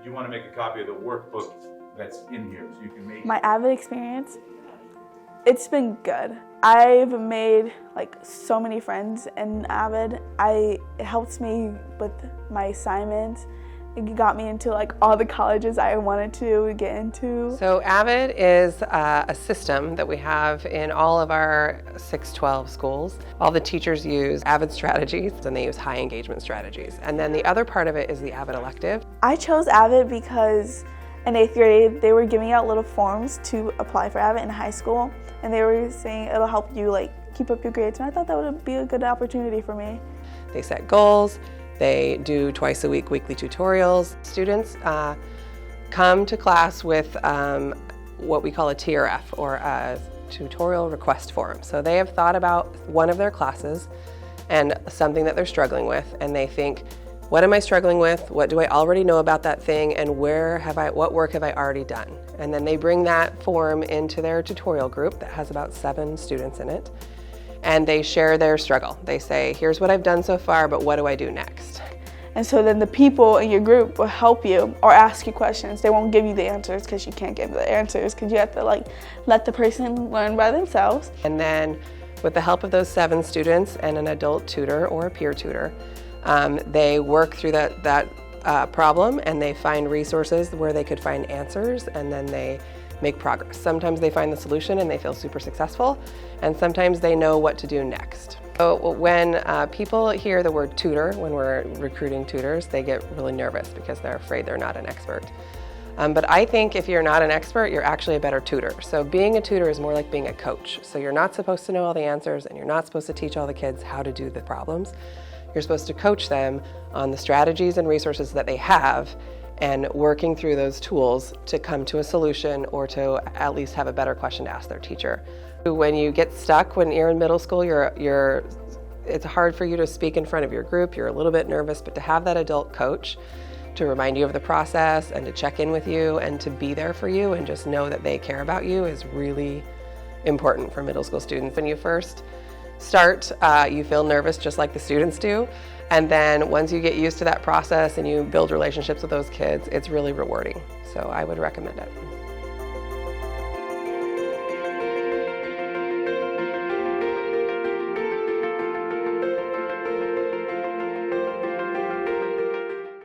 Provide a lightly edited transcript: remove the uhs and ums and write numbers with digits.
you want to make a copy of the workbook that's in here, so you can make My AVID experience, it's been good. I've made like so many friends in AVID. It helps me with my assignments. It got me into like all the colleges I wanted to get into. So AVID is a system that we have in all of our 612 schools. All the teachers use AVID strategies and they use high engagement strategies. And then the other part of it is the AVID elective. I chose AVID because in 8th grade they were giving out little forms to apply for AVID in high school, and they were saying it'll help you like keep up your grades, and I thought that would be a good opportunity for me. They set goals. They do twice a week weekly tutorials. Students come to class with what we call a TRF, or a tutorial request form. So they have thought about one of their classes and something that they're struggling with, and they think, what am I struggling with? What do I already know about that thing? And what work have I already done? And then they bring that form into their tutorial group that has about 7 students in it. And they share their struggle. They say, here's what I've done so far, but what do I do next? And so then the people in your group will help you or ask you questions. They won't give you the answers because you can't give the answers, because you have to like let the person learn by themselves. And then with the help of those 7 students and an adult tutor or a peer tutor, they work through that problem, and they find resources where they could find answers, and then they make progress. Sometimes they find the solution and they feel super successful, and sometimes they know what to do next. So when people hear the word tutor, when we're recruiting tutors, they get really nervous because they're afraid they're not an expert. But I think if you're not an expert, you're actually a better tutor. So being a tutor is more like being a coach. So you're not supposed to know all the answers, and you're not supposed to teach all the kids how to do the problems. You're supposed to coach them on the strategies and resources that they have, and working through those tools to come to a solution, or to at least have a better question to ask their teacher. When you get stuck when you're in middle school, it's hard for you to speak in front of your group. You're a little bit nervous, but to have that adult coach to remind you of the process and to check in with you and to be there for you and just know that they care about you is really important for middle school students. When you first start, you feel nervous just like the students do. And then once you get used to that process and you build relationships with those kids, it's really rewarding. So I would recommend it.